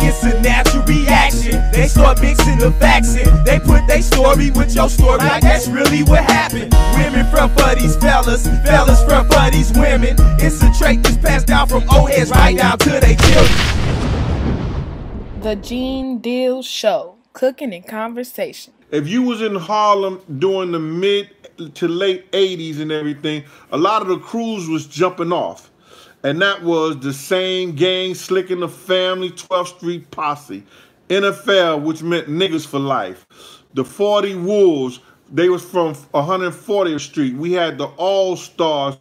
It's a natural reaction. They start mixing the facts in. They put their story with your story, like that's really what happened. Women front for these fellas, fellas front for these women. It's a trait that's passed down from old heads right down to their children. The Gene Deal Show, cooking and conversation. If you was in Harlem during the mid to late 80s and everything, a lot of the crews was jumping off. And that was the same gang, Slick and the Family, 12th Street Posse. NFL, which meant niggas for life. The 40 Wolves, they was from 140th Street. We had the All-Stars.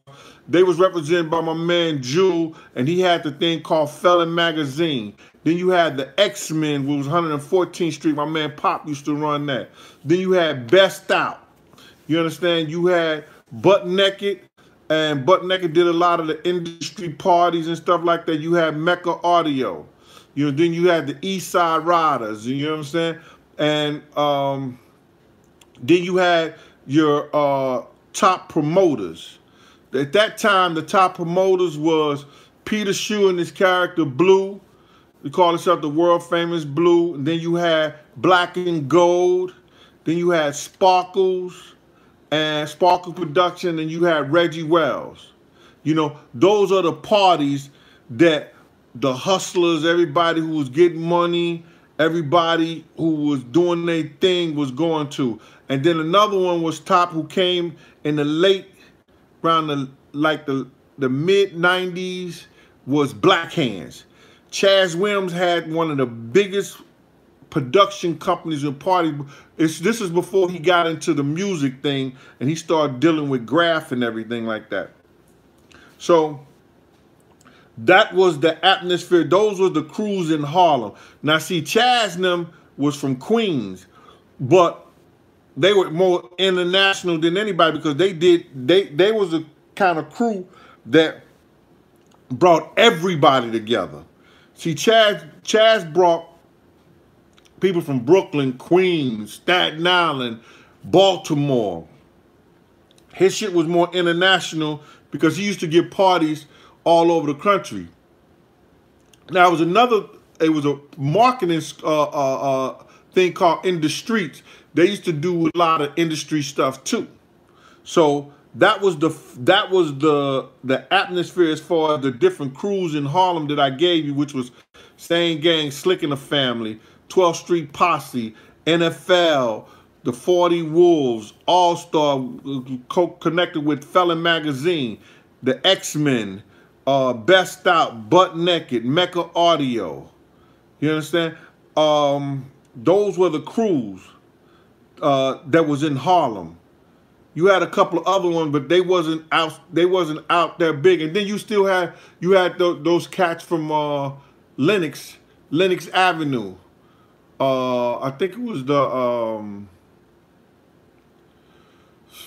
They was represented by my man Jewel, and he had the thing called Felon Magazine. Then you had the X-Men, which was 114th Street. My man Pop used to run that. Then you had Best Out. You understand? You had Butt Naked, and Butt Naked did a lot of the industry parties and stuff like that. You had Mecca Audio. You know, then you had the East Side Riders. You know what I'm saying? And then you had your top promoters. At that time, the top promoters was Peter Shue and his character Blue. They call himself the world famous Blue. And then you had Black and Gold. Then you had Sparkles and Sparkle Production. And you had Reggie Wells. You know, those are the parties that the hustlers, everybody who was getting money, everybody who was doing their thing was going to. And then another one was Top, who came in the late, around the mid 90s, was Black Hands. Chaz Williams had one of the biggest production companies and parties. This is before he got into the music thing and he started dealing with graph and everything like that. So that was the atmosphere. Those were the crews in Harlem. Now see, Chaz and them was from Queens, but they were more international than anybody because they was a kind of crew that brought everybody together. See, Chaz brought people from Brooklyn, Queens, Staten Island, Baltimore. His shit was more international because he used to give parties all over the country. Now, it was a marketing thing called In the Streets. They used to do a lot of industry stuff too. So that was the atmosphere as far as the different crews in Harlem that I gave you, which was Same Gang, Slick and the Family, 12th Street Posse, NFL, the 40 Wolves, All-Star, connected with Felon Magazine, the X-Men, Best Out, Butt Naked, Mecca Audio. You understand? Those were the crews that was in Harlem. You had a couple of other ones, but they wasn't out there big. And then you still had those cats from Lenox Avenue. I think it was the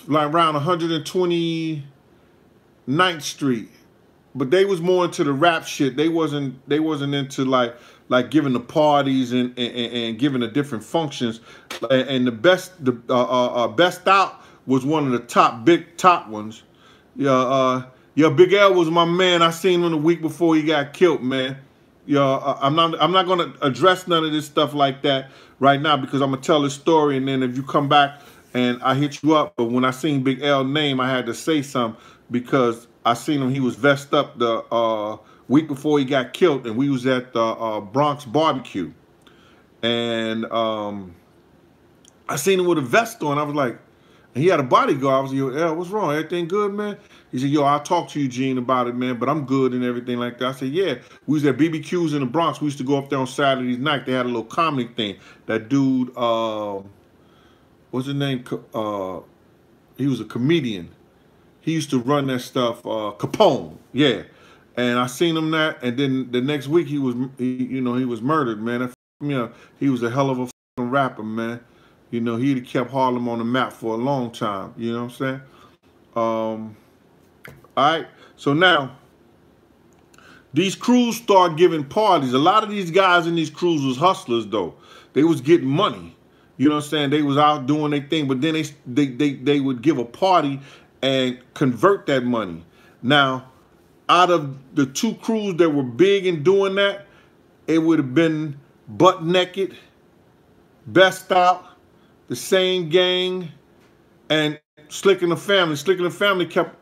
like around 129th Street. But they was more into the rap shit. They wasn't into like giving the parties and giving the different functions. And the Best Out was one of the top ones. Yeah, Big L was my man. I seen him the week before he got killed, man. Yeah, I'm not gonna address none of this stuff like that right now because I'm gonna tell the story, and then if you come back and I hit you up. But when I seen Big L's name, I had to say something because I seen him. He was vest up the week before he got killed, and we was at the Bronx barbecue, and I seen him with a vest on. I was like, and he had a bodyguard. I was like, yo, L, what's wrong? Everything good, man? He said, yo, I'll talk to you, Gene, about it, man, but I'm good and everything like that. I said, yeah. We was at BBQs in the Bronx. We used to go up there on Saturdays night. They had a little comedy thing. That dude, what's his name? He was a comedian. He used to run that stuff, Capone, yeah. And I seen him that, and then the next week he was murdered, man. He was a hell of a fucking rapper, man. You know, he'd have kept Harlem on the map for a long time. You know what I'm saying? All right. So now, these crews start giving parties. A lot of these guys in these crews was hustlers, though. They was getting money. You know what I'm saying? They was out doing their thing, but then they would give a party and convert that money. Now, out of the two crews that were big in doing that, it would have been Butt Naked, Best Out, the Same Gang, and Slick and the Family. Slick and the Family kept,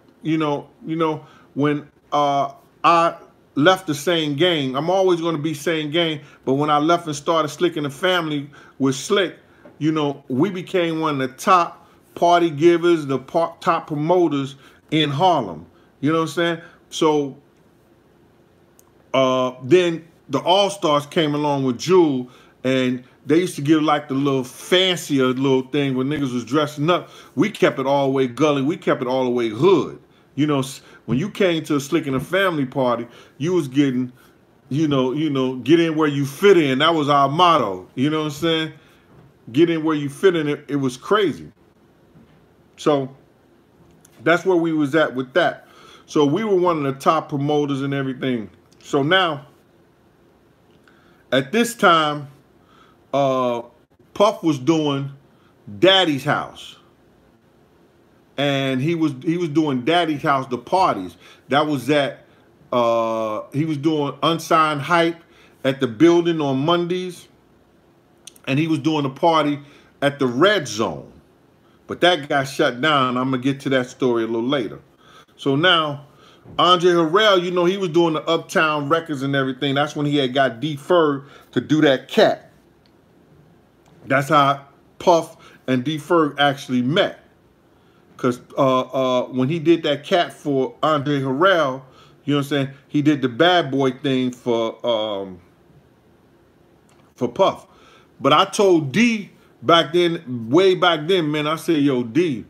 when I left the Same Gang, I'm always going to be Same Gang, but when I left and started Slick and the Family with Slick, we became one of the top party givers, the top promoters in Harlem. You know what I'm saying? So then the All-Stars came along with Jewel, and they used to give like the little fancier little thing when niggas was dressing up. We kept it all the way gully. We kept it all the way hood. When you came to a Slick and a Family party, you was getting, get in where you fit in. That was our motto. You know what I'm saying? Get in where you fit in. It was crazy. So that's where we was at with that. So we were one of the top promoters and everything. So now, at this time, Puff was doing Daddy's House. And he was doing Daddy's House, the parties. That was at, he was doing Unsigned Hype at the building on Mondays. And he was doing a party at the Red Zone. But that got shut down. I'm going to get to that story a little later. So now, Andre Harrell, he was doing the Uptown Records and everything. That's when he had got D-Ferg to do that cat. That's how Puff and D-Ferg actually met. Because when he did that cat for Andre Harrell, you know what I'm saying, he did the bad boy thing for Puff. But I told D back then, way back then, man, I said, yo, D,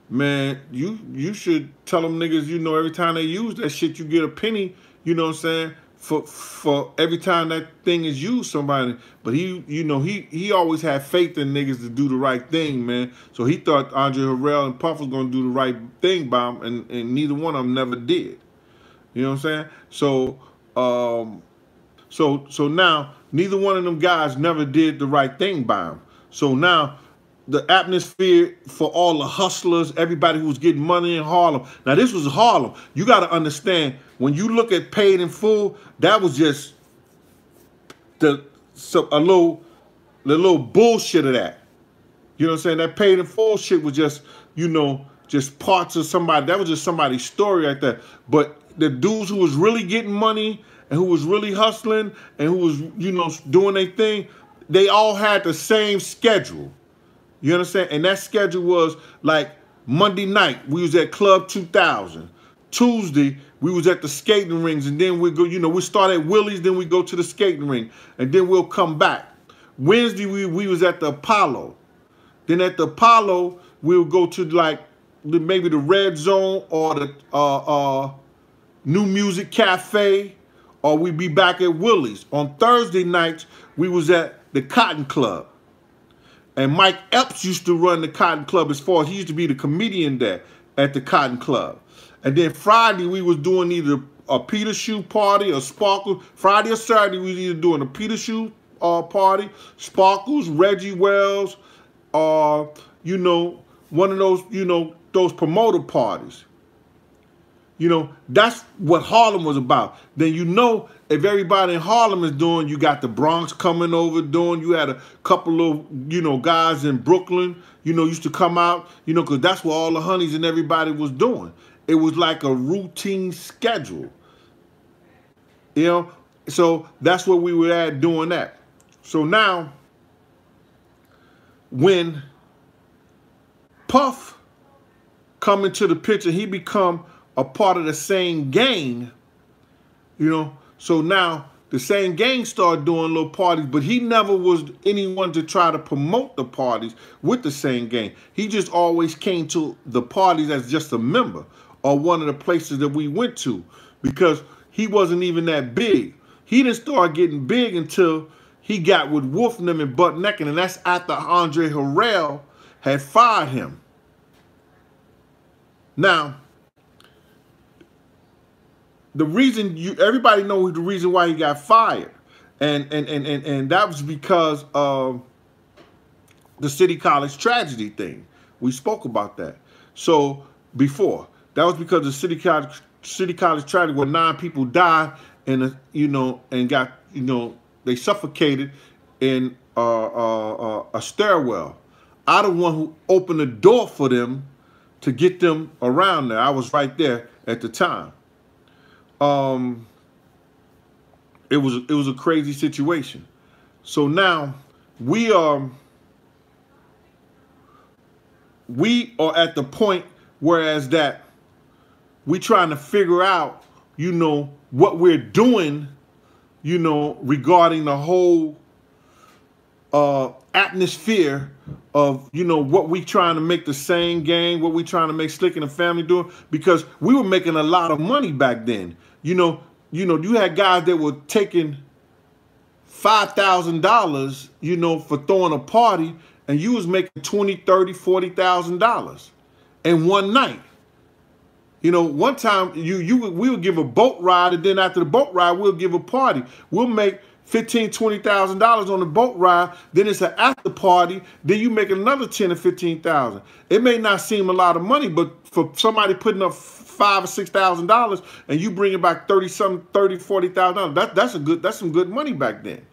man, you should tell them niggas, every time they use that shit, you get a penny, you know what I'm saying, for every time that thing is used somebody. But he always had faith in niggas to do the right thing, man. So he thought Andre Harrell and Puff was gonna do the right thing by him, and neither one of them never did. You know what I'm saying? So now neither one of them guys never did the right thing by him. So now the atmosphere for all the hustlers, everybody who was getting money in Harlem. Now this was Harlem. You got to understand, when you look at Paid in Full, that was just the little bullshit of that. You know what I'm saying? That Paid in Full shit was just, just parts of somebody. That was just somebody's story right there. But the dudes who was really getting money and who was really hustling and who was, doing their thing, they all had the same schedule. You understand? And that schedule was like Monday night, we was at Club 2000. Tuesday, we was at the skating rings, and then we go, we start at Willie's, then we go to the skating ring, and then we'll come back. Wednesday, we was at the Apollo. Then at the Apollo, we'll go to like maybe the Red Zone or the New Music Cafe, or we'd be back at Willie's. On Thursday nights, we was at the Cotton Club. And Mike Epps used to run the Cotton Club as far as he used to be the comedian there at the Cotton Club. And then Friday, we was doing either a Peter Shoe party or Sparkle. Friday or Saturday, we was either doing a Peter Shoe party, Sparkles, Reggie Wells, or, one of those, those promoter parties. That's what Harlem was about. Then if everybody in Harlem is doing, you got the Bronx coming over doing, you had a couple of, guys in Brooklyn, used to come out, because that's what all the honeys and everybody was doing. It was like a routine schedule. So that's what we were at doing that. So now, when Puff come into the picture, he become a part of the Same Gang, so now the Same Gang started doing little parties, but he never was anyone to try to promote the parties with the Same Gang. He just always came to the parties as just a member or one of the places that we went to, because he wasn't even that big. He didn't start getting big until he got with Wolf and them and Butt Naked, and that's after Andre Harrell had fired him. Now, the reason everybody knows the reason why he got fired, and that was because of the City College tragedy thing. We spoke about that. So before, that was because of the City College tragedy where 9 people died and and got they suffocated in a stairwell. I the one who opened the door for them to get them around there. I was right there at the time. It was a crazy situation. So now we are at the point whereas that we trying to figure out, you know, what we're doing, you know, regarding the whole atmosphere of, you know, what we trying to make the same gang, what we trying to make Slick and the Family doing, because we were making a lot of money back then. You had guys that were taking $5,000, you know, for throwing a party, and you was making $20,000, $30,000, $40,000 in one night. You know, one time we would give a boat ride, and then after the boat ride, we'll give a party. We'll make $15,000, $20,000 on the boat ride. Then it's an after party. Then you make another $10,000 or $15,000. It may not seem a lot of money, but for somebody putting up $5,000 or $6,000 and you bringing back $30,000, $40,000, that's some good money back then.